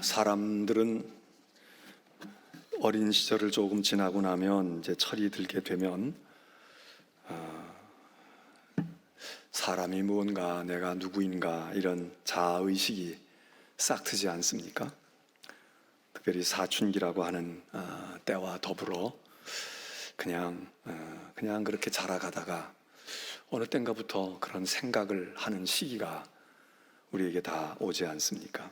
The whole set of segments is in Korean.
사람들은 어린 시절을 조금 지나고 나면 이제 철이 들게 되면 사람이 무언가, 내가 누구인가 이런 자아의식이 싹 트지 않습니까? 특별히 사춘기라고 하는 때와 더불어 그냥 그렇게 자라가다가 어느 땐가부터 그런 생각을 하는 시기가 우리에게 다 오지 않습니까?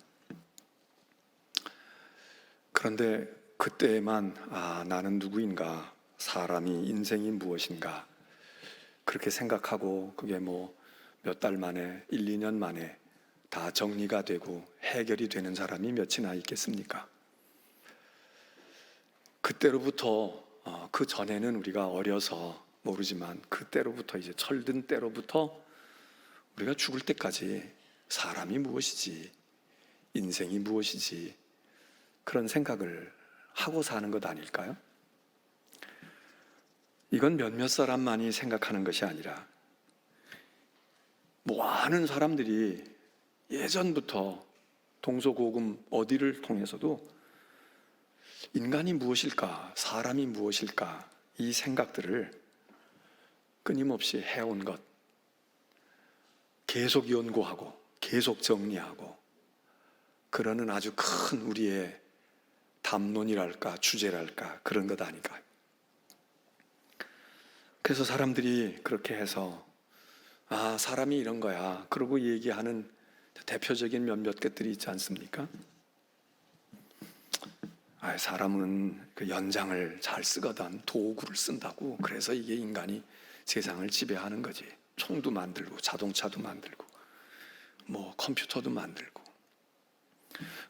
그런데 그때에만 나는 누구인가, 사람이, 인생이 무엇인가 그렇게 생각하고 그게 뭐 몇 달 만에, 1, 2년 만에 다 정리가 되고 해결이 되는 사람이 몇이나 있겠습니까? 그때로부터 그 전에는 우리가 어려서 모르지만 그때로부터 이제 철든 때로부터 우리가 죽을 때까지 사람이 무엇이지, 인생이 무엇이지 그런 생각을 하고 사는 것 아닐까요? 이건 몇몇 사람만이 생각하는 것이 아니라 많은 사람들이 예전부터 동서고금 어디를 통해서도 인간이 무엇일까, 사람이 무엇일까 이 생각들을 끊임없이 해온 것, 계속 연구하고 계속 정리하고 그러는 아주 큰 우리의 담론이랄까 주제랄까 그런 것 아닐까요? 그래서 사람들이 그렇게 해서 사람이 이런 거야 그러고 얘기하는 대표적인 몇몇 것들이 있지 않습니까? 사람은 그 연장을 잘 쓰거든, 도구를 쓴다고. 그래서 이게 인간이 세상을 지배하는 거지. 총도 만들고 자동차도 만들고 뭐 컴퓨터도 만들고.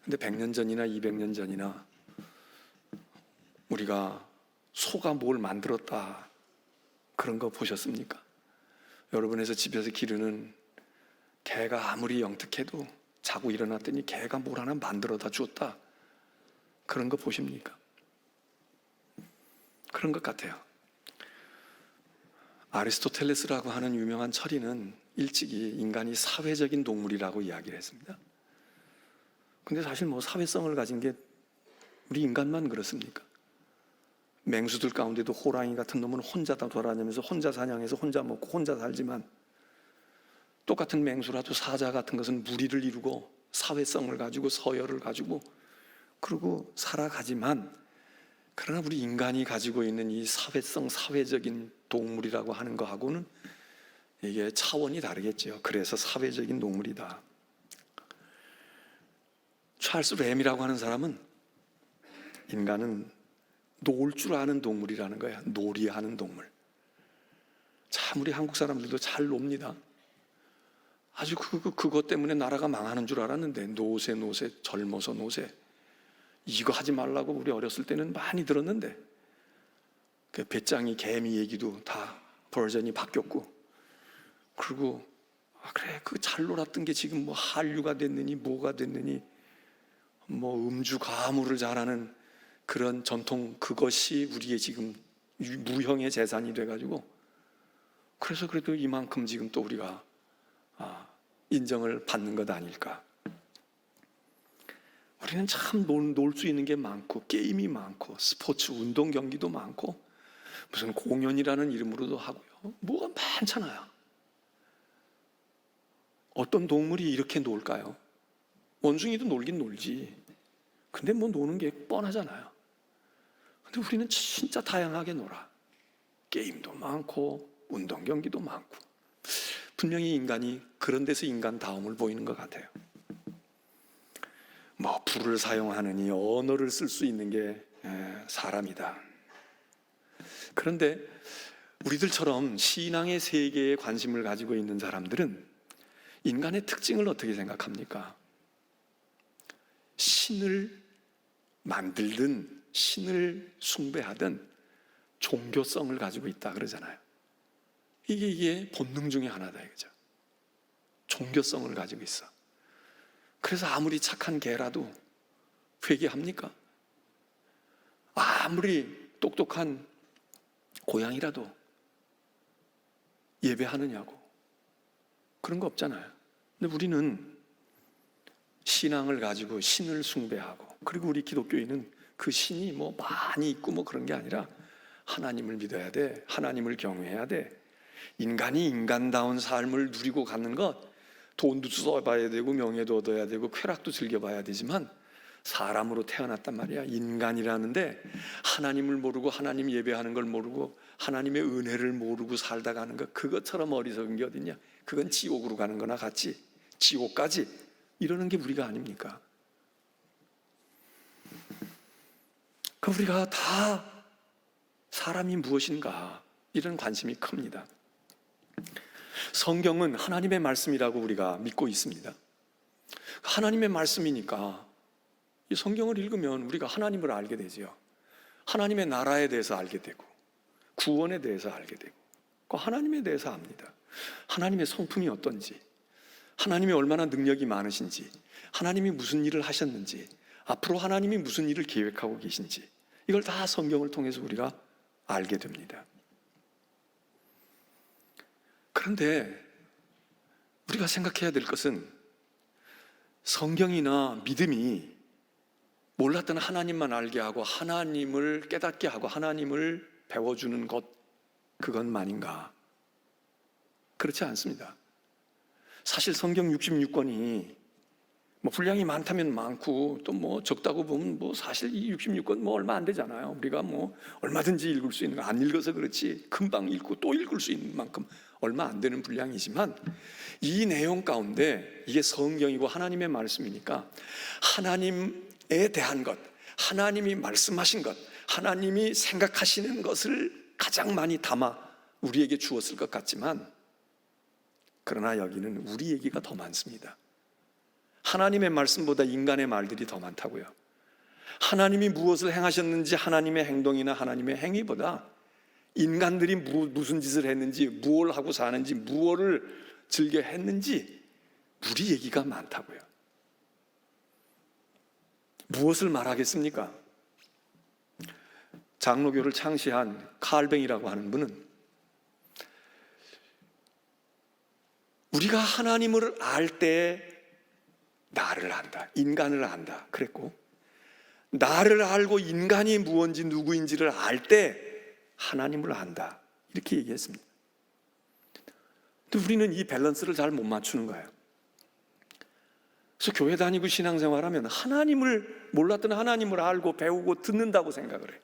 근데 100년 전이나 200년 전이나 우리가 소가 뭘 만들었다 그런 거 보셨습니까? 여러분에서 집에서 기르는 개가 아무리 영특해도 자고 일어났더니 개가 뭘 하나 만들어다 주었다 그런 거 보십니까? 그런 것 같아요. 아리스토텔레스라고 하는 유명한 철인은 일찍이 인간이 사회적인 동물이라고 이야기를 했습니다. 근데 사실 뭐 사회성을 가진 게 우리 인간만 그렇습니까? 맹수들 가운데도 호랑이 같은 놈은 혼자 다 돌아다니면서 혼자 사냥해서 혼자 먹고 혼자 살지만, 똑같은 맹수라도 사자 같은 것은 무리를 이루고 사회성을 가지고 서열을 가지고 그러고 살아가지만, 그러나 우리 인간이 가지고 있는 이 사회성, 사회적인 동물이라고 하는 거하고는 이게 차원이 다르겠죠. 그래서 사회적인 동물이다. 찰스 램이라고 하는 사람은 인간은 놀 줄 아는 동물이라는 거야. 놀이하는 동물. 참 우리 한국 사람들도 잘 놉니다. 아주 그것 때문에 나라가 망하는 줄 알았는데, 노세 젊어서 노세 이거 하지 말라고 우리 어렸을 때는 많이 들었는데, 그 배짱이 개미 얘기도 다 버전이 바뀌었고, 그리고 그래 그 잘 놀았던 게 지금 뭐 한류가 됐느니 뭐가 됐느니 뭐 음주 가무를 잘하는 그런 전통, 그것이 우리의 지금 무형의 재산이 돼가지고, 그래서 그래도 이만큼 지금 또 우리가 인정을 받는 것 아닐까. 우리는 참 놀 수 있는 게 많고 게임이 많고 스포츠 운동 경기도 많고 무슨 공연이라는 이름으로도 하고요, 뭐가 많잖아요. 어떤 동물이 이렇게 놀까요? 원숭이도 놀긴 놀지. 근데 뭐 노는 게 뻔하잖아요. 근데 우리는 진짜 다양하게 놀아. 게임도 많고 운동 경기도 많고. 분명히 인간이 그런 데서 인간다움을 보이는 것 같아요. 뭐 불을 사용하느니 언어를 쓸 수 있는 게 사람이다. 그런데 우리들처럼 신앙의 세계에 관심을 가지고 있는 사람들은 인간의 특징을 어떻게 생각합니까? 신을 만들든 신을 숭배하든 종교성을 가지고 있다 그러잖아요. 이게 본능 중에 하나다 이거죠. 종교성을 가지고 있어. 그래서 아무리 착한 개라도 회개합니까? 아무리 똑똑한 고양이라도 예배하느냐고. 그런 거 없잖아요. 근데 우리는 신앙을 가지고 신을 숭배하고, 그리고 우리 기독교인은 그 신이 뭐 많이 있고 뭐 그런 게 아니라 하나님을 믿어야 돼, 하나님을 경외해야 돼. 인간이 인간다운 삶을 누리고 가는 것, 돈도 써봐야 되고 명예도 얻어야 되고 쾌락도 즐겨봐야 되지만 사람으로 태어났단 말이야. 인간이라는데 하나님을 모르고 하나님 예배하는 걸 모르고 하나님의 은혜를 모르고 살다 가는 것, 그것처럼 어리석은 게 어딨냐. 그건 지옥으로 가는 거나 같이, 지옥까지 이러는 게 우리가 아닙니까? 그 우리가 다 사람이 무엇인가 이런 관심이 큽니다. 성경은 하나님의 말씀이라고 우리가 믿고 있습니다. 하나님의 말씀이니까 이 성경을 읽으면 우리가 하나님을 알게 되지요. 하나님의 나라에 대해서 알게 되고 구원에 대해서 알게 되고 그 하나님에 대해서 압니다. 하나님의 성품이 어떤지, 하나님이 얼마나 능력이 많으신지, 하나님이 무슨 일을 하셨는지, 앞으로 하나님이 무슨 일을 계획하고 계신지, 이걸 다 성경을 통해서 우리가 알게 됩니다. 그런데 우리가 생각해야 될 것은 성경이나 믿음이 몰랐던 하나님만 알게 하고 하나님을 깨닫게 하고 하나님을 배워주는 것, 그것만인가? 그렇지 않습니다. 사실 성경 66권이 뭐 분량이 많다면 많고 또 뭐 적다고 보면 뭐 사실 이 66권 뭐 얼마 안 되잖아요. 우리가 뭐 얼마든지 읽을 수 있는 거, 안 읽어서 그렇지 금방 읽고 또 읽을 수 있는 만큼 얼마 안 되는 분량이지만 이 내용 가운데 이게 성경이고 하나님의 말씀이니까 하나님에 대한 것, 하나님이 말씀하신 것, 하나님이 생각하시는 것을 가장 많이 담아 우리에게 주었을 것 같지만, 그러나 여기는 우리 얘기가 더 많습니다. 하나님의 말씀보다 인간의 말들이 더 많다고요. 하나님이 무엇을 행하셨는지 하나님의 행동이나 하나님의 행위보다 인간들이 무슨 짓을 했는지, 무엇을 하고 사는지, 무엇을 즐겨 했는지 우리 얘기가 많다고요. 무엇을 말하겠습니까? 장로교를 창시한 칼뱅이라고 하는 분은 우리가 하나님을 알 때 나를 안다, 인간을 안다 그랬고, 나를 알고 인간이 무엇인지 누구인지를 알 때 하나님을 안다 이렇게 얘기했습니다. 근데 우리는 이 밸런스를 잘 못 맞추는 거예요. 그래서 교회 다니고 신앙생활하면 하나님을 몰랐던 하나님을 알고 배우고 듣는다고 생각을 해요.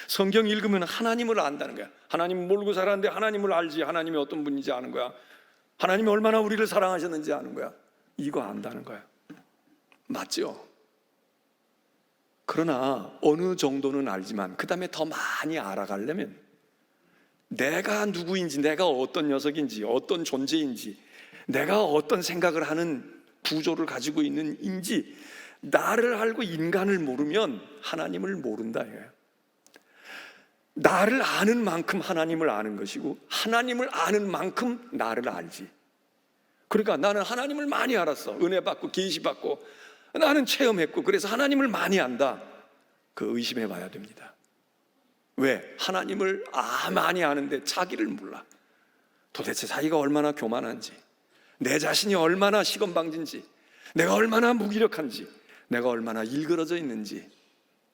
성경 읽으면 하나님을 안다는 거야. 하나님 모르고 살았는데 하나님을 알지, 하나님이 어떤 분인지 아는 거야. 하나님이 얼마나 우리를 사랑하셨는지 아는 거야. 이거 안다는 거야. 맞죠? 그러나 어느 정도는 알지만 그 다음에 더 많이 알아가려면 내가 누구인지, 내가 어떤 녀석인지, 어떤 존재인지, 내가 어떤 생각을 하는 구조를 가지고 있는지, 나를 알고 인간을 모르면 하나님을 모른다 이거예요. 나를 아는 만큼 하나님을 아는 것이고 하나님을 아는 만큼 나를 알지. 그러니까 나는 하나님을 많이 알았어. 은혜 받고 계시 받고 나는 체험했고 그래서 하나님을 많이 안다. 그 의심해 봐야 됩니다. 왜? 하나님을 많이 아는데 자기를 몰라. 도대체 자기가 얼마나 교만한지, 내 자신이 얼마나 시건방진지, 내가 얼마나 무기력한지, 내가 얼마나 일그러져 있는지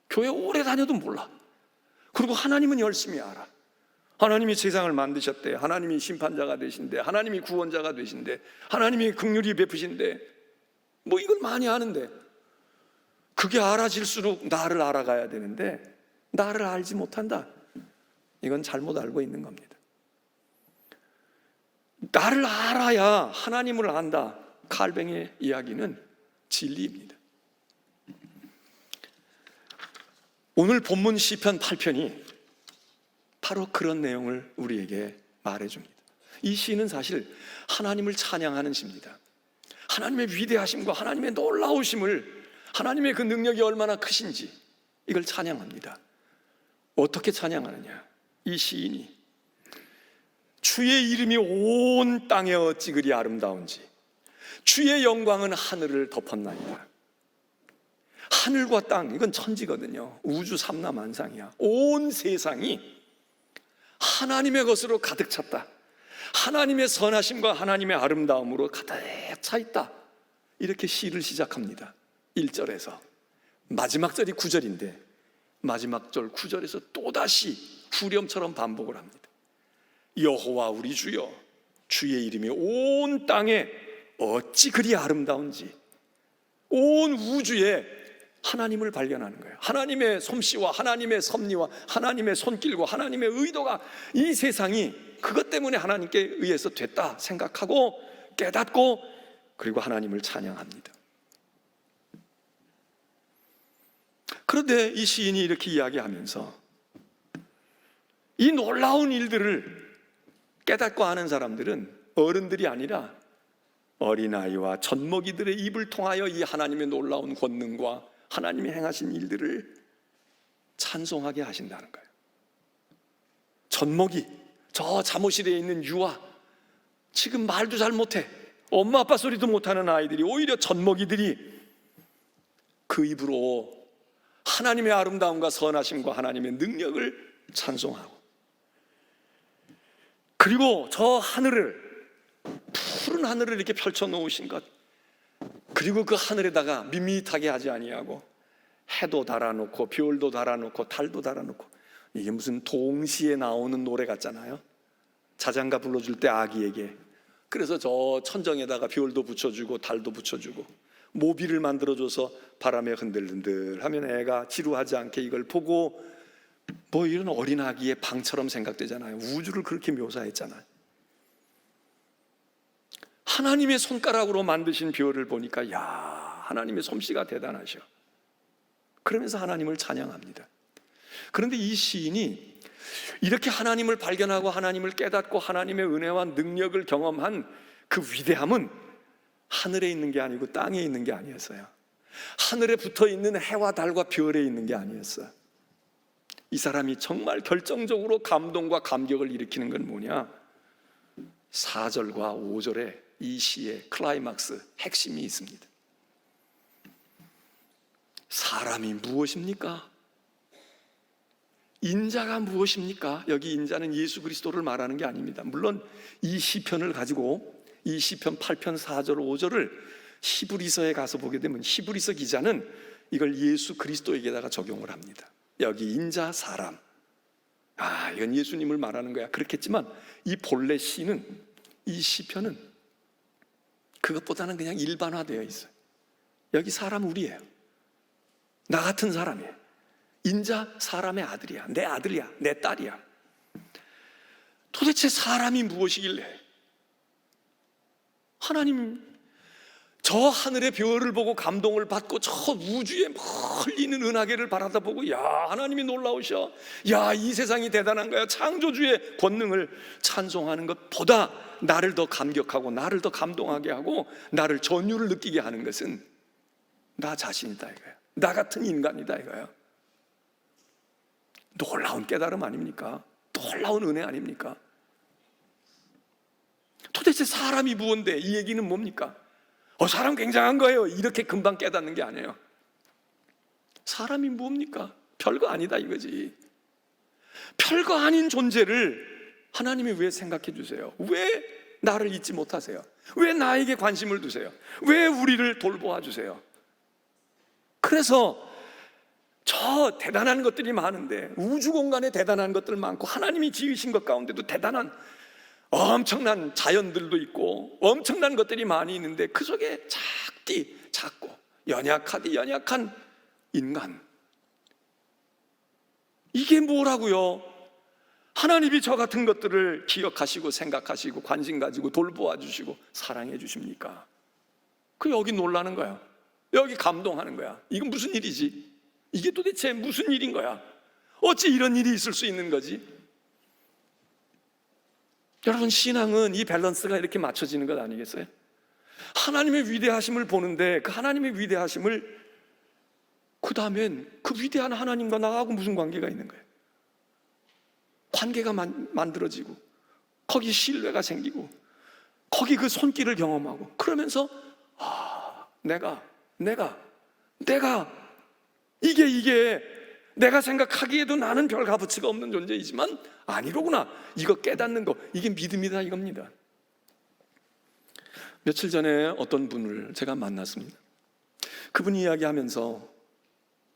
교회 오래 다녀도 몰라. 그리고 하나님은 열심히 알아. 하나님이 세상을 만드셨대, 하나님이 심판자가 되신대, 하나님이 구원자가 되신대, 하나님이 긍휼히 베푸신대, 뭐 이걸 많이 아는데 그게 알아질수록 나를 알아가야 되는데 나를 알지 못한다. 이건 잘못 알고 있는 겁니다. 나를 알아야 하나님을 안다. 칼뱅의 이야기는 진리입니다. 오늘 본문 시편 8편이 바로 그런 내용을 우리에게 말해줍니다. 이 시는 사실 하나님을 찬양하는 시입니다. 하나님의 위대하심과 하나님의 놀라우심을, 하나님의 그 능력이 얼마나 크신지 이걸 찬양합니다. 어떻게 찬양하느냐? 이 시인이 주의 이름이 온 땅에 어찌 그리 아름다운지, 주의 영광은 하늘을 덮었나이다. 하늘과 땅, 이건 천지거든요. 우주 삼라만상이야. 온 세상이 하나님의 것으로 가득 찼다. 하나님의 선하심과 하나님의 아름다움으로 가득 차 있다. 이렇게 시를 시작합니다. 1절에서 마지막 절이 9절인데 마지막 절 9절에서 또다시 후렴처럼 반복을 합니다. 여호와 우리 주여, 주의 이름이 온 땅에 어찌 그리 아름다운지. 온 우주에 하나님을 발견하는 거예요. 하나님의 솜씨와 하나님의 섭리와 하나님의 손길과 하나님의 의도가 이 세상이 그것 때문에 하나님께 의해서 됐다 생각하고 깨닫고 그리고 하나님을 찬양합니다. 그런데 이 시인이 이렇게 이야기하면서 이 놀라운 일들을 깨닫고 아는 사람들은 어른들이 아니라 어린아이와 젖먹이들의 입을 통하여 이 하나님의 놀라운 권능과 하나님이 행하신 일들을 찬송하게 하신다는 거예요. 젖먹이, 저 잠옷실에 있는 유아, 지금 말도 잘 못해, 엄마 아빠 소리도 못하는 아이들이, 오히려 젖먹이들이 그 입으로 하나님의 아름다움과 선하심과 하나님의 능력을 찬송하고, 그리고 저 하늘을, 푸른 하늘을 이렇게 펼쳐 놓으신 것, 그리고 그 하늘에다가 밋밋하게 하지 아니하고 해도 달아놓고 별도 달아놓고 달도 달아놓고, 이게 무슨 동시에 나오는 노래 같잖아요. 자장가 불러줄 때 아기에게. 그래서 저 천정에다가 별도 붙여주고 달도 붙여주고 모비를 만들어줘서 바람에 흔들흔들 하면 애가 지루하지 않게 이걸 보고, 뭐 이런 어린 아기의 방처럼 생각되잖아요. 우주를 그렇게 묘사했잖아요. 하나님의 손가락으로 만드신 별을 보니까 야, 하나님의 솜씨가 대단하셔. 그러면서 하나님을 찬양합니다. 그런데 이 시인이 이렇게 하나님을 발견하고 하나님을 깨닫고 하나님의 은혜와 능력을 경험한 그 위대함은 하늘에 있는 게 아니고 땅에 있는 게 아니었어요. 하늘에 붙어 있는 해와 달과 별에 있는 게 아니었어요. 이 사람이 정말 결정적으로 감동과 감격을 일으키는 건 뭐냐? 4절과 5절에 이 시의 클라이막스, 핵심이 있습니다. 사람이 무엇입니까? 인자가 무엇입니까? 여기 인자는 예수 그리스도를 말하는 게 아닙니다. 물론 이 시편을 가지고 이 시편 8편 4절 5절을 히브리서에 가서 보게 되면 히브리서 기자는 이걸 예수 그리스도에게다가 적용을 합니다. 여기 인자, 사람, 이건 예수님을 말하는 거야 그렇겠지만, 이 본래 시는, 이 시편은 그것보다는 그냥 일반화되어 있어요. 여기 사람 우리예요. 나 같은 사람이에요. 인자 사람의 아들이야. 내 아들이야. 내 딸이야. 도대체 사람이 무엇이길래 하나님, 저 하늘의 별을 보고 감동을 받고 저 우주에 흘리는 은하계를 바라다보고 야, 하나님이 놀라우셔, 야, 이 세상이 대단한 거야, 창조주의 권능을 찬송하는 것보다 나를 더 감격하고 나를 더 감동하게 하고 나를 전율을 느끼게 하는 것은 나 자신이다 이거야. 나 같은 인간이다 이거야. 놀라운 깨달음 아닙니까? 놀라운 은혜 아닙니까? 도대체 사람이 무언데 이 얘기는 뭡니까? 사람 굉장한 거예요, 이렇게 금방 깨닫는 게 아니에요. 사람이 뭡니까? 별거 아니다 이거지. 별거 아닌 존재를 하나님이 왜 생각해 주세요? 왜 나를 잊지 못하세요? 왜 나에게 관심을 두세요? 왜 우리를 돌보아 주세요? 그래서 저 대단한 것들이 많은데, 우주 공간에 대단한 것들 많고 하나님이 지으신 것 가운데도 대단한 엄청난 자연들도 있고 엄청난 것들이 많이 있는데 그 속에 작고 연약한 인간, 이게 뭐라고요? 하나님이 저 같은 것들을 기억하시고 생각하시고 관심 가지고 돌보아 주시고 사랑해 주십니까? 그 여기 놀라는 거야. 여기 감동하는 거야. 이건 무슨 일이지? 이게 도대체 무슨 일인 거야? 어찌 이런 일이 있을 수 있는 거지? 여러분, 신앙은 이 밸런스가 이렇게 맞춰지는 것 아니겠어요? 하나님의 위대하심을 보는데 그 하나님의 위대하심을, 그 다음엔 그 위대한 하나님과 나하고 무슨 관계가 있는 거예요? 관계가 만들어지고 거기 신뢰가 생기고 거기 그 손길을 경험하고, 그러면서 내가 이게 내가 생각하기에도 나는 별 값어치가 없는 존재이지만 아니로구나, 이거 깨닫는 거, 이게 믿음이다 이겁니다. 며칠 전에 어떤 분을 제가 만났습니다. 그분이 이야기하면서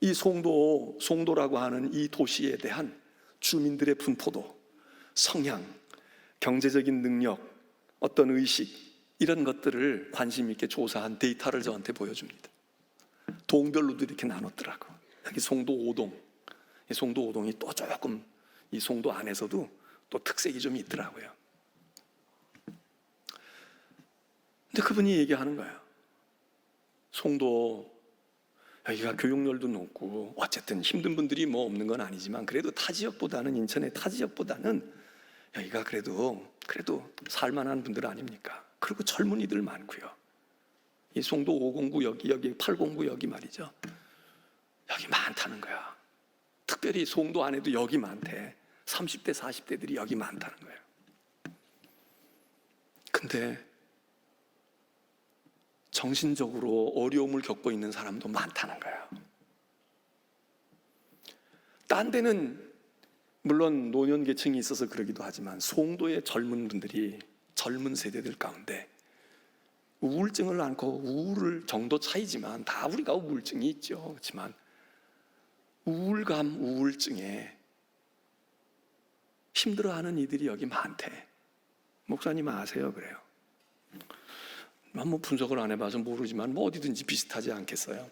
이 송도라고 하는 이 도시에 대한 주민들의 분포도, 성향, 경제적인 능력, 어떤 의식, 이런 것들을 관심 있게 조사한 데이터를 저한테 보여줍니다. 동별로도 이렇게 나눴더라고. 여기 송도 5동, 이 송도 5동이 또 조금 이 송도 안에서도 또 특색이 좀 있더라고요. 근데 그분이 얘기하는 거예요. 송도 여기가 교육열도 높고 어쨌든 힘든 분들이 뭐 없는 건 아니지만 그래도 타 지역보다는, 인천의 타 지역보다는 여기가 그래도 살만한 분들 아닙니까? 그리고 젊은이들 많고요. 이 송도 509 여기 809 여기 말이죠. 여기 많다는 거야. 특별히 송도 안에도 여기 많대. 30대 40대들이 여기 많다는 거예요. 근데 정신적으로 어려움을 겪고 있는 사람도 많다는 거예요. 딴 데는 물론 노년계층이 있어서 그러기도 하지만 송도의 젊은 분들이, 젊은 세대들 가운데 우울증을 앓고, 우울 정도 차이지만 다 우리가 우울증이 있죠. 그렇지만 우울감, 우울증에 힘들어하는 이들이 여기 많대. 목사님 아세요? 그래요. 뭐 분석을 안 해봐서 모르지만 뭐 어디든지 비슷하지 않겠어요?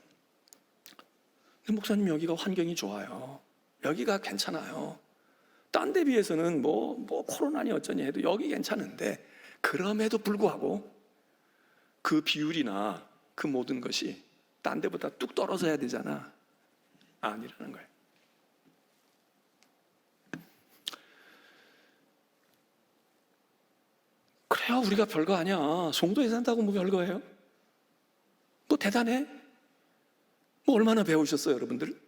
근데 목사님 여기가 환경이 좋아요. 여기가 괜찮아요. 딴 데 비해서는 뭐 코로나니 어쩌니 해도 여기 괜찮은데, 그럼에도 불구하고 그 비율이나 그 모든 것이 딴 데보다 뚝 떨어져야 되잖아. 아니라는 거예요. 그래요, 우리가 별거 아니야. 송도에 산다고 뭐 별거예요? 뭐 대단해? 뭐 얼마나 배우셨어요, 여러분들?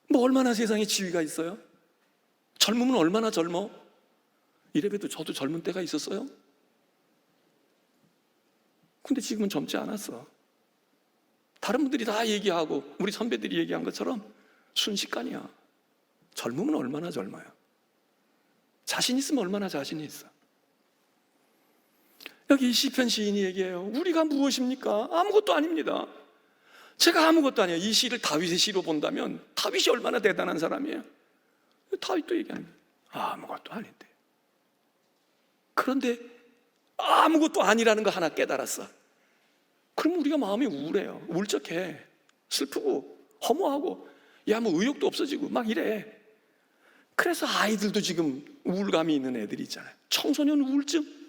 뭐 얼마나 세상에 지위가 있어요? 젊으면 얼마나 젊어? 이래봬도 저도 젊은 때가 있었어요. 근데 지금은 젊지 않았어. 다른 분들이 다 얘기하고 우리 선배들이 얘기한 것처럼 순식간이야. 젊으면 얼마나 젊어요? 자신 있으면 얼마나 자신이 있어? 여기 시편 시인이 얘기해요. 우리가 무엇입니까? 아무것도 아닙니다. 제가 아무것도 아니에요. 이 시를 다윗의 시로 본다면 다윗이 얼마나 대단한 사람이에요. 다윗도 얘기합니다. 아무것도 아닌데. 그런데 아무것도 아니라는 거 하나 깨달았어. 그럼 우리가 마음이 우울해요. 울적해. 슬프고 허무하고 뭐 의욕도 없어지고 막 이래. 그래서 아이들도 지금 우울감이 있는 애들이 있잖아요. 청소년 우울증.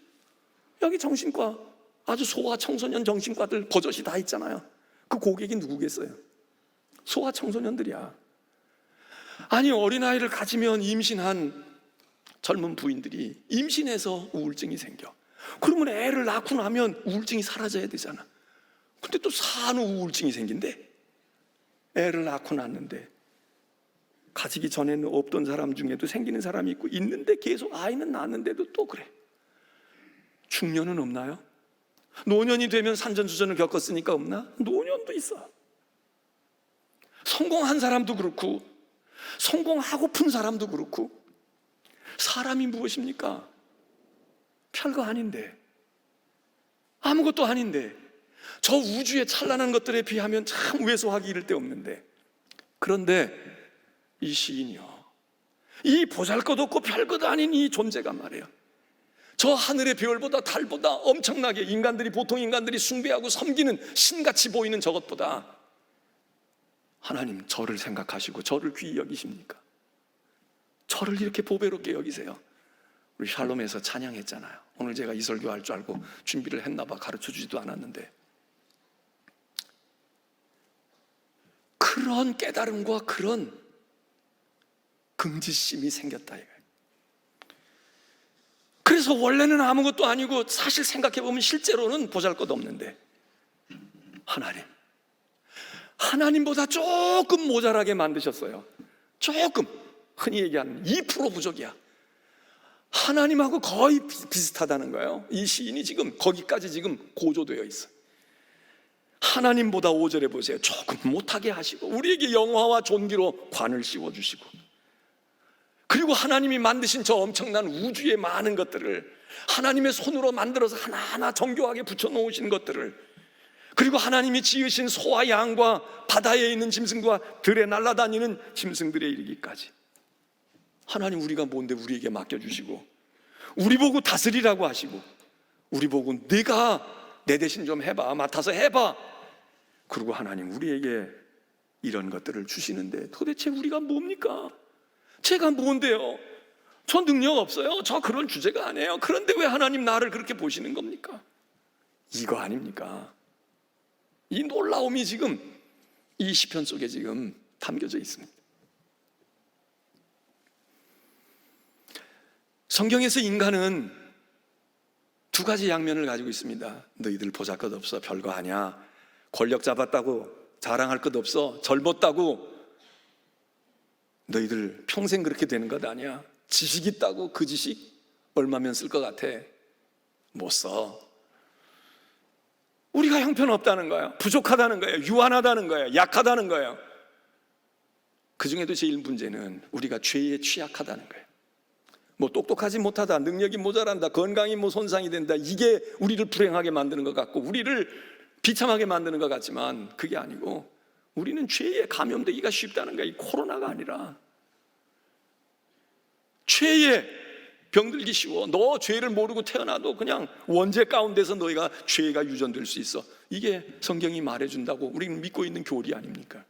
여기 정신과, 아주 소아 청소년 정신과들 버젓이 다 있잖아요. 그 고객이 누구겠어요? 소아 청소년들이야. 아니, 어린아이를 가지면 임신한 젊은 부인들이 임신해서 우울증이 생겨. 그러면 애를 낳고 나면 우울증이 사라져야 되잖아. 근데 또 산후 우울증이 생긴대. 애를 낳고 낳는데 가지기 전에는 없던 사람 중에도 생기는 사람이 있고, 있는데 계속 아이는 낳는데도 또 그래. 중년은 없나요? 노년이 되면 산전수전을 겪었으니까 없나? 노년도 있어. 성공한 사람도 그렇고 성공하고픈 사람도 그렇고. 사람이 무엇입니까? 별거 아닌데, 아무것도 아닌데, 저 우주의 찬란한 것들에 비하면 참 왜소하기 이를 데 없는데, 그런데 이 시인이요, 이 보잘것없고 별것도 아닌 이 존재가 말이에요, 저 하늘의 별보다 달보다 엄청나게 보통 인간들이 숭배하고 섬기는 신같이 보이는 저것보다 하나님 저를 생각하시고 저를 귀히 여기십니까? 저를 이렇게 보배롭게 여기세요. 우리 샬롬에서 찬양했잖아요. 오늘 제가 이 설교할 줄 알고 준비를 했나 봐. 가르쳐주지도 않았는데 그런 깨달음과 그런 긍지심이 생겼다 이거예요. 그래서 원래는 아무것도 아니고 사실 생각해보면 실제로는 보잘것없는데 하나님보다 조금 모자라게 만드셨어요. 조금, 흔히 얘기하는 2% 부족이야. 하나님하고 거의 비슷하다는 거예요. 이 시인이 지금 거기까지 지금 고조되어 있어. 하나님보다 5절에 보세요. 조금 못하게 하시고 우리에게 영화와 존귀로 관을 씌워주시고, 그리고 하나님이 만드신 저 엄청난 우주의 많은 것들을 하나님의 손으로 만들어서 하나하나 정교하게 붙여놓으신 것들을, 그리고 하나님이 지으신 소와 양과 바다에 있는 짐승과 들에 날아다니는 짐승들에 이르기까지. 하나님, 우리가 뭔데 우리에게 맡겨주시고, 우리 보고 다스리라고 하시고, 우리 보고 네가 내 대신 좀 해봐, 맡아서 해봐. 그리고 하나님 우리에게 이런 것들을 주시는데 도대체 우리가 뭡니까? 제가 뭔데요? 저 능력 없어요. 저 그런 주제가 아니에요. 그런데 왜 하나님 나를 그렇게 보시는 겁니까? 이거 아닙니까? 이 놀라움이 지금 이 시편 속에 지금 담겨져 있습니다. 성경에서 인간은 두 가지 양면을 가지고 있습니다. 너희들 보잘것없어, 별거 아니야, 권력 잡았다고 자랑할 것 없어, 젊었다고 너희들 평생 그렇게 되는 것 아니야, 지식 있다고 그 지식 얼마면 쓸 것 같아, 못 써. 우리가 형편없다는 거야, 부족하다는 거야, 유한하다는 거야, 약하다는 거야. 그 중에도 제일 문제는 우리가 죄에 취약하다는 거예요. 뭐 똑똑하지 못하다, 능력이 모자란다, 건강이 뭐 손상이 된다, 이게 우리를 불행하게 만드는 것 같고 우리를 비참하게 만드는 것 같지만 그게 아니고 우리는 죄에 감염되기가 쉽다는 거야. 이 코로나가 아니라 죄에 병들기 쉬워. 너 죄를 모르고 태어나도 그냥 원죄 가운데서 너희가 죄가 유전될 수 있어. 이게 성경이 말해준다고 우리는 믿고 있는 교리 아닙니까?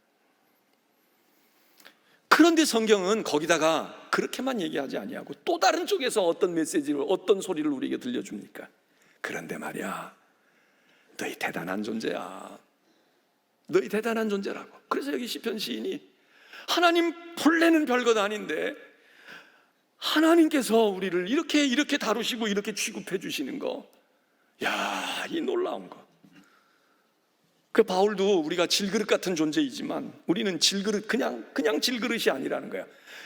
그런데 성경은 거기다가 그렇게만 얘기하지 아니하고 또 다른 쪽에서 어떤 메시지를, 어떤 소리를 우리에게 들려줍니까? 그런데 말이야, 너희 대단한 존재야. 너희 대단한 존재라고. 그래서 여기 시편 시인이 하나님 본래는 별것 아닌데 하나님께서 우리를 이렇게 다루시고 이렇게 취급해 주시는 거, 야, 이 놀라운 거. 그 바울도 우리가 질그릇 같은 존재이지만 우리는 질그릇, 그냥 질그릇이 아니라는 거야.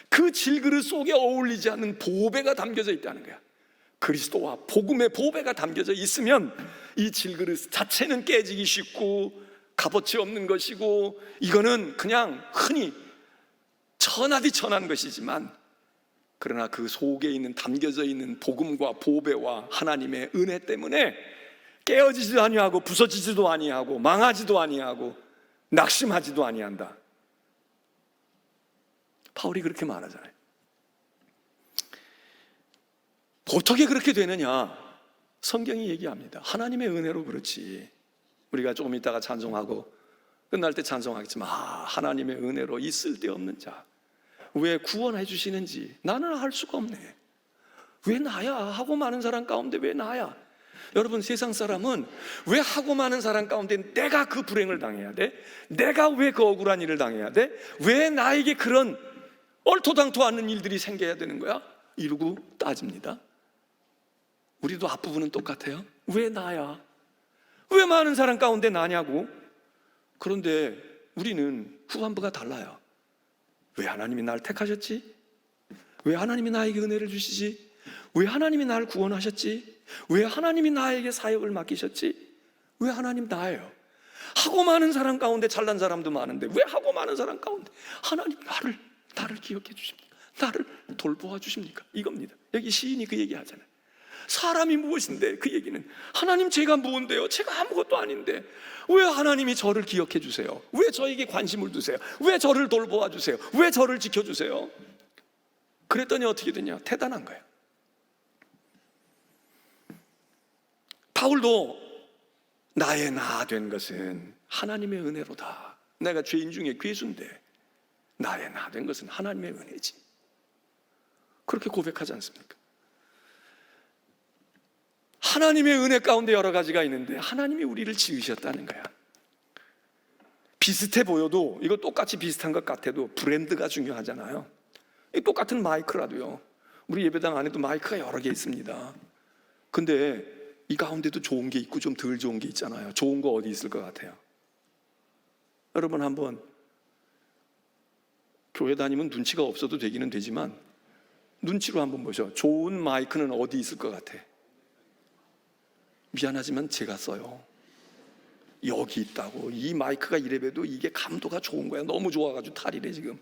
그 질그릇 속에 어울리지 않는 보배가 담겨져 있다는 거야. 그리스도와 복음의 보배가 담겨져 있으면 이 질그릇 자체는 깨지기 쉽고 값어치 없는 것이고 이거는 그냥 흔히 천하디 천한 것이지만, 그러나 그 속에 있는 담겨져 있는 복음과 보배와 하나님의 은혜 때문에 깨어지지도 아니하고 부서지지도 아니하고 망하지도 아니하고 낙심하지도 아니한다. 바울이 그렇게 말하잖아요. 어떻게 그렇게 되느냐? 성경이 얘기합니다. 하나님의 은혜로 그렇지. 우리가 조금 있다가 찬송하고 끝날 때 찬송하겠지만, 하나님의 은혜로 이 쓸데없는 자 왜 구원해 주시는지 나는 알 수가 없네. 왜 나야? 하고 많은 사람 가운데 왜 나야? 여러분, 세상 사람은 왜 하고 많은 사람 가운데 내가 그 불행을 당해야 돼? 내가 왜 그 억울한 일을 당해야 돼? 왜 나에게 그런 얼토당토 않는 일들이 생겨야 되는 거야? 이러고 따집니다. 우리도 앞부분은 똑같아요. 왜 나야? 왜 많은 사람 가운데 나냐고? 그런데 우리는 후반부가 달라요. 왜 하나님이 나를 택하셨지? 왜 하나님이 나에게 은혜를 주시지? 왜 하나님이 나를 구원하셨지? 왜 하나님이 나에게 사역을 맡기셨지? 왜 하나님 나예요? 하고 많은 사람 가운데 잘난 사람도 많은데 왜 하고 많은 사람 가운데 하나님 나를 기억해 주십니까? 나를 돌보아 주십니까? 이겁니다. 여기 시인이 그 얘기 하잖아요. 사람이 무엇인데, 그 얘기는 하나님 제가 무엇인데요? 제가 아무것도 아닌데 왜 하나님이 저를 기억해 주세요? 왜 저에게 관심을 두세요? 왜 저를 돌보아 주세요? 왜 저를 지켜주세요? 그랬더니 어떻게 되냐? 대단한 거예요. 바울도 나의 나 된 것은 하나님의 은혜로다. 내가 죄인 중에 괴수인데 나의 나 된 것은 하나님의 은혜지. 그렇게 고백하지 않습니까? 하나님의 은혜 가운데 여러 가지가 있는데 하나님이 우리를 지으셨다는 거야. 비슷해 보여도, 이거 똑같이 비슷한 것 같아도 브랜드가 중요하잖아요. 똑같은 마이크라도요, 우리 예배당 안에도 마이크가 여러 개 있습니다. 근데 이 가운데도 좋은 게 있고 좀 덜 좋은 게 있잖아요. 좋은 거 어디 있을 것 같아요? 여러분, 한번 교회 다니면 눈치가 없어도 되기는 되지만 눈치로 한번 보셔. 좋은 마이크는 어디 있을 것 같아? 미안하지만 제가 써요. 여기 있다고. 이 마이크가 이래봬도 이게 감도가 좋은 거야. 너무 좋아가지고 탈이래 지금.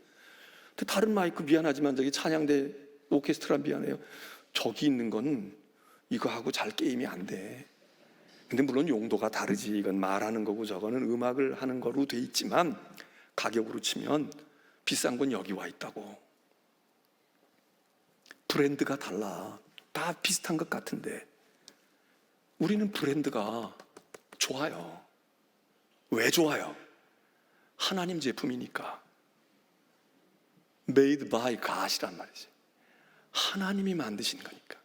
근데 다른 마이크, 미안하지만 저기 찬양대 오케스트라 미안해요, 저기 있는 건 이거하고 잘 게임이 안 돼. 근데 물론 용도가 다르지. 이건 말하는 거고 저거는 음악을 하는 거로 돼 있지만 가격으로 치면 비싼 건 여기 와 있다고. 브랜드가 달라. 다 비슷한 것 같은데 우리는 브랜드가 좋아요. 왜 좋아요? 하나님 제품이니까. Made by God이란 말이지. 하나님이 만드신 거니까.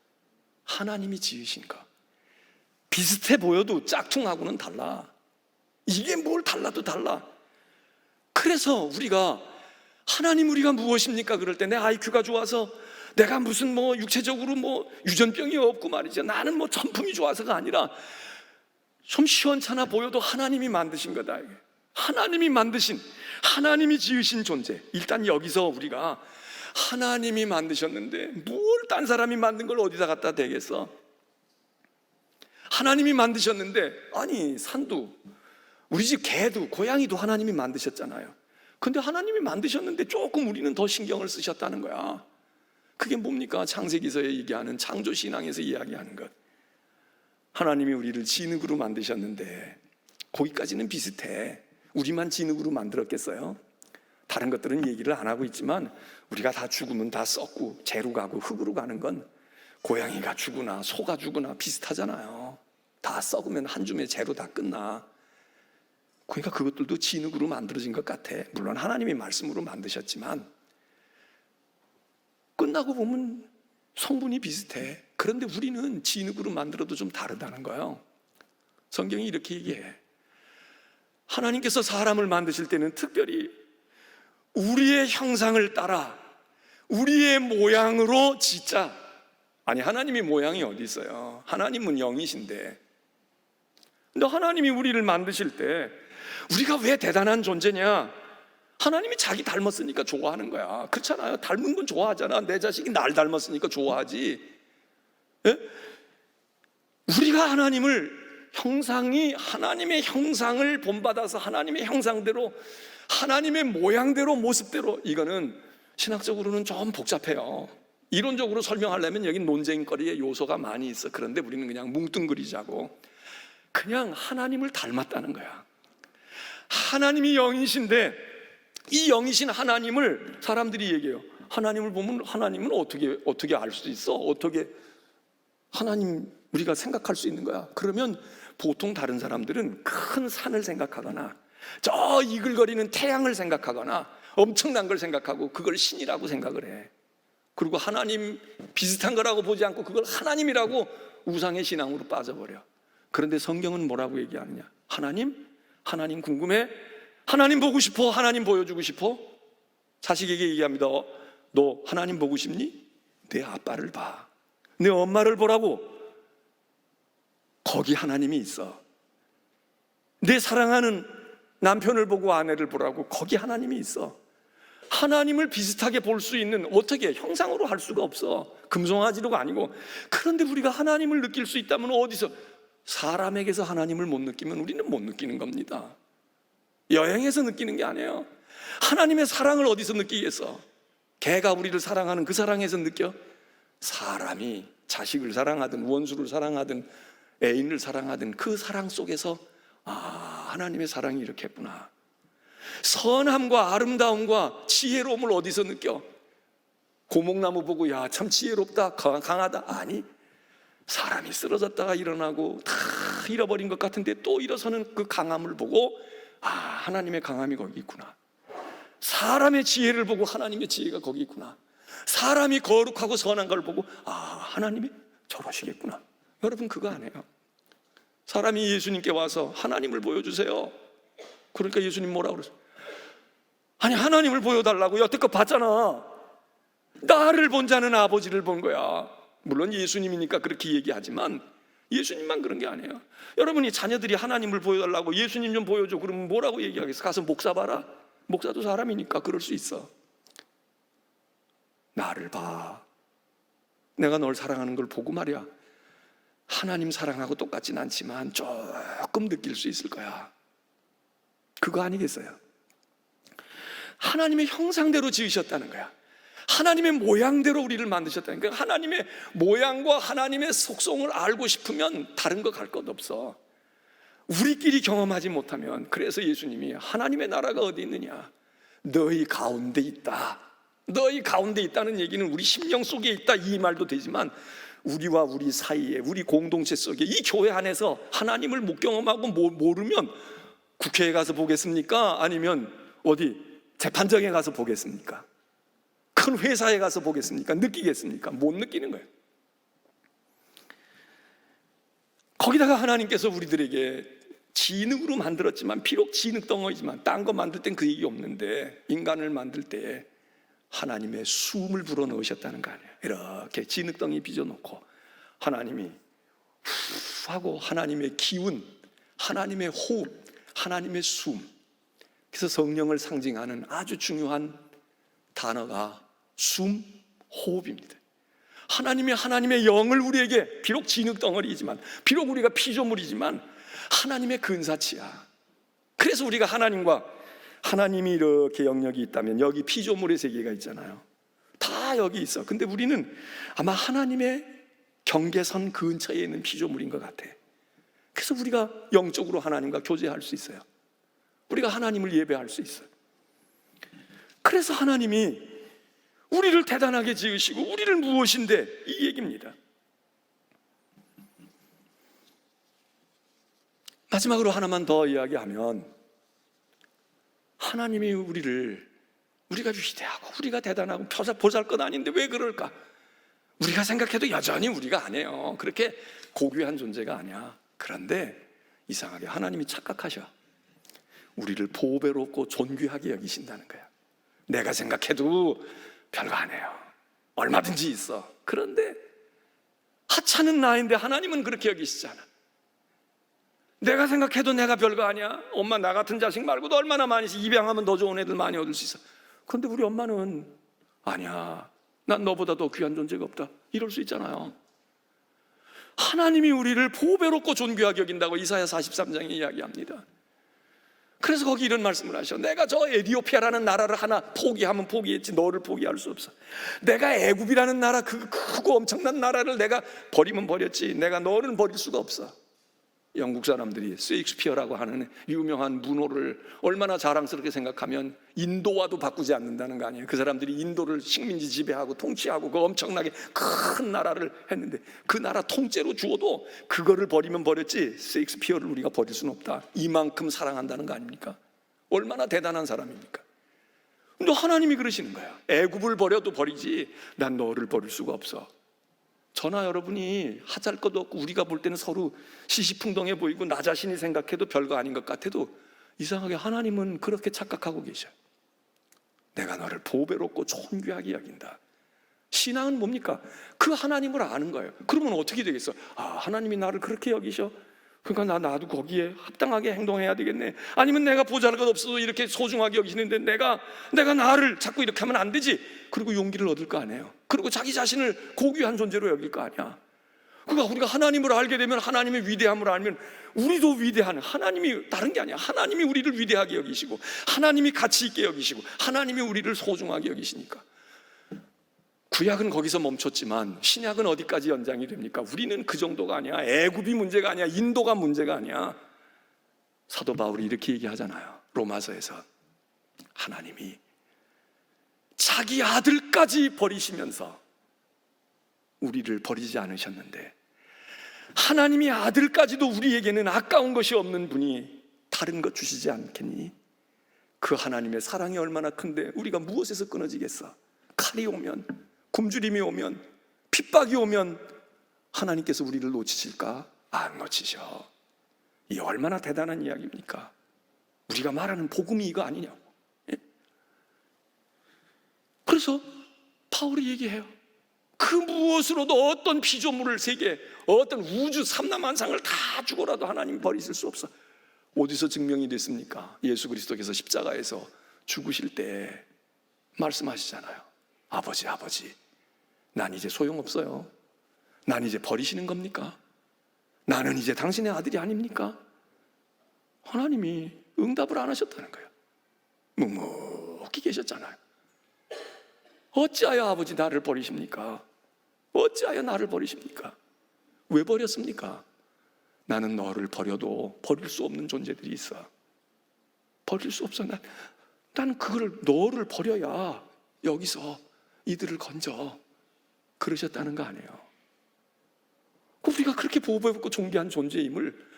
하나님이 지으신 거. 비슷해 보여도 짝퉁하고는 달라. 이게 뭘 달라도 달라. 그래서 우리가 하나님 우리가 무엇입니까? 그럴 때 내 IQ가 좋아서 내가 무슨 뭐 육체적으로 뭐 유전병이 없고 말이죠. 나는 뭐 전품이 좋아서가 아니라 좀 시원찮아 보여도 하나님이 만드신 거다. 하나님이 만드신, 하나님이 지으신 존재. 일단 여기서 우리가 하나님이 만드셨는데 뭘 딴 사람이 만든 걸 어디다 갖다 대겠어? 하나님이 만드셨는데, 아니 산도, 우리 집 개도, 고양이도 하나님이 만드셨잖아요. 근데 하나님이 만드셨는데 조금 우리는 더 신경을 쓰셨다는 거야. 그게 뭡니까? 창세기서에 얘기하는 창조신앙에서 이야기하는 것. 하나님이 우리를 진흙으로 만드셨는데 거기까지는 비슷해. 우리만 진흙으로 만들었겠어요? 다른 것들은 얘기를 안 하고 있지만 우리가 다 죽으면 다 썩고 재로 가고 흙으로 가는 건 고양이가 죽으나 소가 죽으나 비슷하잖아요. 다 썩으면 한 줌의 재로 다 끝나. 그러니까 그것들도 진흙으로 만들어진 것 같아. 물론 하나님이 말씀으로 만드셨지만 끝나고 보면 성분이 비슷해. 그런데 우리는 진흙으로 만들어도 좀 다르다는 거예요. 성경이 이렇게 얘기해. 하나님께서 사람을 만드실 때는 특별히 우리의 형상을 따라 우리의 모양으로 짓자. 아니 하나님이 모양이 어디 있어요? 하나님은 영이신데. 근데 하나님이 우리를 만드실 때 우리가 왜 대단한 존재냐? 하나님이 자기 닮았으니까 좋아하는 거야. 그렇잖아요. 닮은 건 좋아하잖아. 내 자식이 날 닮았으니까 좋아하지. 예? 우리가 형상이 하나님의 형상을 본받아서 하나님의 형상대로, 하나님의 모양대로, 모습대로. 이거는 신학적으로는 좀 복잡해요. 이론적으로 설명하려면 여기 논쟁거리의 요소가 많이 있어. 그런데 우리는 그냥 뭉뚱그리자고 그냥 하나님을 닮았다는 거야. 하나님이 영이신데 이 영이신 하나님을 사람들이 얘기해요. 하나님을 보면 하나님은 어떻게 알 수 있어? 어떻게 하나님 우리가 생각할 수 있는 거야? 그러면 보통 다른 사람들은 큰 산을 생각하거나 저 이글거리는 태양을 생각하거나 엄청난 걸 생각하고 그걸 신이라고 생각을 해. 그리고 하나님 비슷한 거라고 보지 않고 그걸 하나님이라고 우상의 신앙으로 빠져버려. 그런데 성경은 뭐라고 얘기하느냐? 하나님 궁금해? 하나님 보고 싶어? 하나님 보여주고 싶어? 자식에게 얘기합니다. 너 하나님 보고 싶니? 내 아빠를 봐. 내 엄마를 보라고. 거기 하나님이 있어. 내 사랑하는 남편을 보고 아내를 보라고. 거기 하나님이 있어. 하나님을 비슷하게 볼 수 있는, 어떻게 형상으로 할 수가 없어. 금송아지로가 아니고. 그런데 우리가 하나님을 느낄 수 있다면 어디서? 사람에게서 하나님을 못 느끼면 우리는 못 느끼는 겁니다. 여행에서 느끼는 게 아니에요. 하나님의 사랑을 어디서 느끼겠어? 개가 우리를 사랑하는 그 사랑에서 느껴? 사람이 자식을 사랑하든 원수를 사랑하든 애인을 사랑하든 그 사랑 속에서 하나님의 사랑이 이렇게 했구나. 선함과 아름다움과 지혜로움을 어디서 느껴? 고목나무 보고 야 참 지혜롭다 강하다. 아니, 사람이 쓰러졌다가 일어나고 다 잃어버린 것 같은데 또 일어서는 그 강함을 보고 하나님의 강함이 거기 있구나. 사람의 지혜를 보고 하나님의 지혜가 거기 있구나. 사람이 거룩하고 선한 걸 보고 하나님이 저러시겠구나. 여러분 그거 안 해요. 사람이 예수님께 와서 하나님을 보여주세요. 그러니까 예수님 뭐라고 그러세요? 아니 하나님을 보여달라고. 여태껏 봤잖아. 나를 본 자는 아버지를 본 거야. 물론 예수님이니까 그렇게 얘기하지만 예수님만 그런 게 아니에요. 여러분이 자녀들이 하나님을 보여달라고 예수님 좀 보여줘 그러면 뭐라고 얘기하겠어? 가서 목사 봐라. 목사도 사람이니까 그럴 수 있어. 나를 봐. 내가 널 사랑하는 걸 보고 말이야. 하나님 사랑하고 똑같진 않지만 조금 느낄 수 있을 거야. 그거 아니겠어요? 하나님의 형상대로 지으셨다는 거야. 하나님의 모양대로 우리를 만드셨다는 거야. 하나님의 모양과 하나님의 속성을 알고 싶으면 다른 거 갈 것 없어. 우리끼리 경험하지 못하면, 그래서 예수님이 하나님의 나라가 어디 있느냐? 너희 가운데 있다. 너희 가운데 있다는 얘기는 우리 심령 속에 있다 이 말도 되지만, 우리와 우리 사이에, 우리 공동체 속에, 이 교회 안에서 하나님을 못 경험하고 모르면 국회에 가서 보겠습니까? 아니면 어디 재판정에 가서 보겠습니까? 큰 회사에 가서 보겠습니까? 느끼겠습니까? 못 느끼는 거예요. 거기다가 하나님께서 우리들에게 진흙으로 만들었지만, 비록 진흙 덩어리지만, 딴 거 만들 땐 그 얘기 없는데, 인간을 만들 때 하나님의 숨을 불어넣으셨다는 거 아니에요. 이렇게 진흙덩이 빚어놓고 하나님이 후 하고, 하나님의 기운, 하나님의 호흡, 하나님의 숨. 그래서 성령을 상징하는 아주 중요한 단어가 숨, 호흡입니다. 하나님의 영을 우리에게, 비록 진흙덩어리이지만, 비록 우리가 피조물이지만 하나님의 근사치야. 그래서 우리가 하나님이 이렇게 영역이 있다면, 여기 피조물의 세계가 있잖아요. 다 여기 있어. 근데 우리는 아마 하나님의 경계선 근처에 있는 피조물인 것 같아. 그래서 우리가 영적으로 하나님과 교제할 수 있어요. 우리가 하나님을 예배할 수 있어요. 그래서 하나님이 우리를 대단하게 지으시고, 우리를 무엇인데, 이 얘기입니다. 마지막으로 하나만 더 이야기하면, 하나님이 우리가 위대하고 우리가 대단하고 보잘것 아닌데 왜 그럴까? 우리가 생각해도 여전히 우리가 아니에요. 그렇게 고귀한 존재가 아니야. 그런데 이상하게 하나님이 착각하셔. 우리를 보배롭고 존귀하게 여기신다는 거야. 내가 생각해도 별거 아니에요. 얼마든지 있어. 그런데 하찮은 나인데 하나님은 그렇게 여기시잖아. 내가 생각해도 내가 별거 아니야. 엄마 나 같은 자식 말고도 얼마나 많이 있어. 입양하면 더 좋은 애들 많이 얻을 수 있어. 그런데 우리 엄마는 아니야, 난 너보다 더 귀한 존재가 없다, 이럴 수 있잖아요. 하나님이 우리를 보배롭고 존귀하게 여긴다고 이사야 43장에 이야기합니다. 그래서 거기 이런 말씀을 하셔. 내가 저 에디오피아라는 나라를 하나 포기하면 포기했지 너를 포기할 수 없어. 내가 애굽이라는 나라, 그 크고 엄청난 나라를 내가 버리면 버렸지 내가 너를 버릴 수가 없어. 영국 사람들이 셰익스피어라고 하는 유명한 문호를 얼마나 자랑스럽게 생각하면 인도와도 바꾸지 않는다는 거 아니에요. 그 사람들이 인도를 식민지 지배하고 통치하고 그 엄청나게 큰 나라를 했는데, 그 나라 통째로 주어도 그거를 버리면 버렸지 셰익스피어를 우리가 버릴 수는 없다. 이만큼 사랑한다는 거 아닙니까? 얼마나 대단한 사람입니까? 근데 하나님이 그러시는 거야. 애굽을 버려도 버리지 난 너를 버릴 수가 없어. 저나 여러분이 하잘 것도 없고 우리가 볼 때는 서로 시시풍덩해 보이고 나 자신이 생각해도 별거 아닌 것 같아도, 이상하게 하나님은 그렇게 착각하고 계셔요. 내가 너를 보배롭고 존귀하게 여긴다. 신앙은 뭡니까? 그 하나님을 아는 거예요. 그러면 어떻게 되겠어? 하나님이 나를 그렇게 여기셔? 그러니까 나도 거기에 합당하게 행동해야 되겠네. 아니면 내가 보잘것 없어도 이렇게 소중하게 여기시는데 내가 나를 자꾸 이렇게 하면 안 되지. 그리고 용기를 얻을 거 아니에요. 그리고 자기 자신을 고귀한 존재로 여길 거 아니야. 그러니까 우리가 하나님을 알게 되면, 하나님의 위대함을 알면 우리도 위대한, 하나님이 다른 게 아니야. 하나님이 우리를 위대하게 여기시고, 하나님이 가치 있게 여기시고, 하나님이 우리를 소중하게 여기시니까. 구약은 거기서 멈췄지만 신약은 어디까지 연장이 됩니까? 우리는 그 정도가 아니야. 애굽이 문제가 아니야. 인도가 문제가 아니야. 사도 바울이 이렇게 얘기하잖아요. 로마서에서 하나님이 자기 아들까지 버리시면서 우리를 버리지 않으셨는데, 하나님이 아들까지도 우리에게는 아까운 것이 없는 분이 다른 것 주시지 않겠니? 그 하나님의 사랑이 얼마나 큰데 우리가 무엇에서 끊어지겠어? 칼이 오면, 굶주림이 오면, 핍박이 오면 하나님께서 우리를 놓치실까? 안 놓치셔. 이 얼마나 대단한 이야기입니까? 우리가 말하는 복음이 이거 아니냐고. 예? 그래서 바울이 얘기해요. 그 무엇으로도 어떤 피조물을 세계, 어떤 우주 삼라만상을 다 주고라도 하나님 버리실 수 없어. 어디서 증명이 됐습니까? 예수 그리스도께서 십자가에서 죽으실 때 말씀하시잖아요. 아버지, 난 이제 소용없어요. 난 이제 버리시는 겁니까? 나는 이제 당신의 아들이 아닙니까? 하나님이 응답을 안 하셨다는 거예요. 묵묵히 계셨잖아요. 어찌하여 아버지 나를 버리십니까? 어찌하여 나를 버리십니까? 왜 버렸습니까? 나는 너를 버려도 버릴 수 없는 존재들이 있어. 버릴 수 없어. 나는 그걸 너를 버려야 여기서 이들을 건져. 그러셨다는 거 아니에요. 우리가 그렇게 보호받고 존귀한 존재임을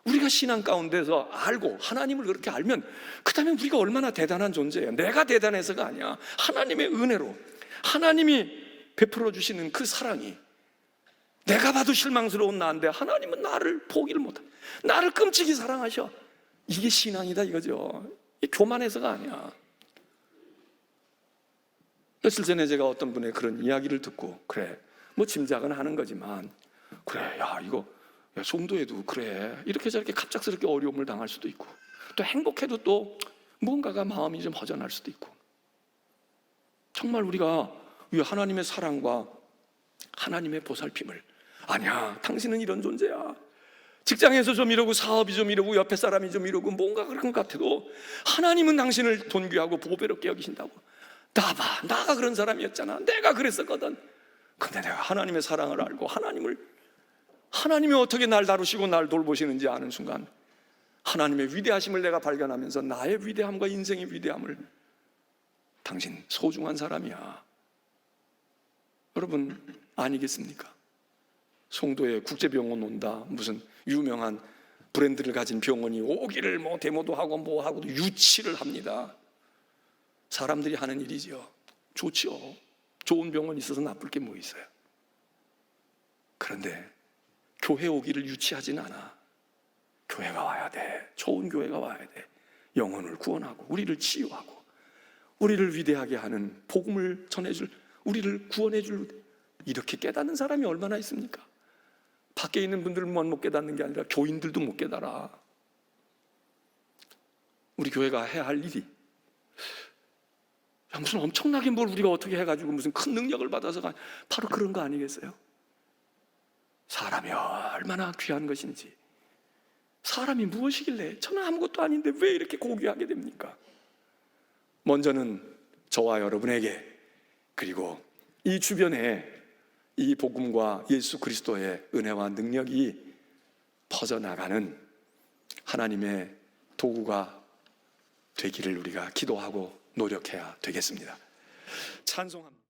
우리가 신앙 가운데서 알고 하나님을 그렇게 알면 그 다음에 우리가 얼마나 대단한 존재예요. 내가 대단해서가 아니야. 하나님의 은혜로 하나님이 베풀어 주시는 그 사랑이, 내가 봐도 실망스러운 나인데 하나님은 나를 포기를 못해. 나를 끔찍이 사랑하셔. 이게 신앙이다 이거죠. 이게 교만해서가 아니야. 며칠 전에 제가 어떤 분의 그런 이야기를 듣고, 그래 뭐 짐작은 하는 거지만, 그래 야 이거 송도에도 그래 이렇게 저렇게 갑작스럽게 어려움을 당할 수도 있고, 또 행복해도 또 뭔가가 마음이 좀 허전할 수도 있고, 정말 우리가 이 하나님의 사랑과 하나님의 보살핌을, 아니야 당신은 이런 존재야, 직장에서 좀 이러고 사업이 좀 이러고 옆에 사람이 좀 이러고 뭔가 그런 것 같아도 하나님은 당신을 존귀하고 보배롭게 여기신다고. 나봐, 나가 그런 사람이었잖아, 내가 그랬었거든. 근데 내가 하나님의 사랑을 알고 하나님이 어떻게 날 다루시고 날 돌보시는지 아는 순간 하나님의 위대하심을 내가 발견하면서 나의 위대함과 인생의 위대함을, 당신 소중한 사람이야. 여러분 아니겠습니까? 송도에 국제병원 온다, 무슨 유명한 브랜드를 가진 병원이 오기를 뭐 데모도 하고 뭐 하고도 유치를 합니다. 사람들이 하는 일이죠. 좋지요. 좋은 병원이 있어서 나쁠 게 뭐 있어요. 그런데 교회 오기를 유치하진 않아. 교회가 와야 돼. 좋은 교회가 와야 돼. 영혼을 구원하고 우리를 치유하고 우리를 위대하게 하는 복음을 전해줄, 우리를 구원해줄, 이렇게 깨닫는 사람이 얼마나 있습니까? 밖에 있는 분들만 못 깨닫는 게 아니라 교인들도 못 깨달아. 우리 교회가 해야 할 일이, 무슨 엄청나게 뭘 우리가 어떻게 해가지고 무슨 큰 능력을 받아서 바로 그런 거 아니겠어요? 사람이 얼마나 귀한 것인지, 사람이 무엇이길래 저는 아무것도 아닌데 왜 이렇게 고귀하게 됩니까? 먼저는 저와 여러분에게, 그리고 이 주변에 이 복음과 예수 그리스도의 은혜와 능력이 퍼져나가는 하나님의 도구가 되기를 우리가 기도하고 노력해야 되겠습니다. 찬송합니다.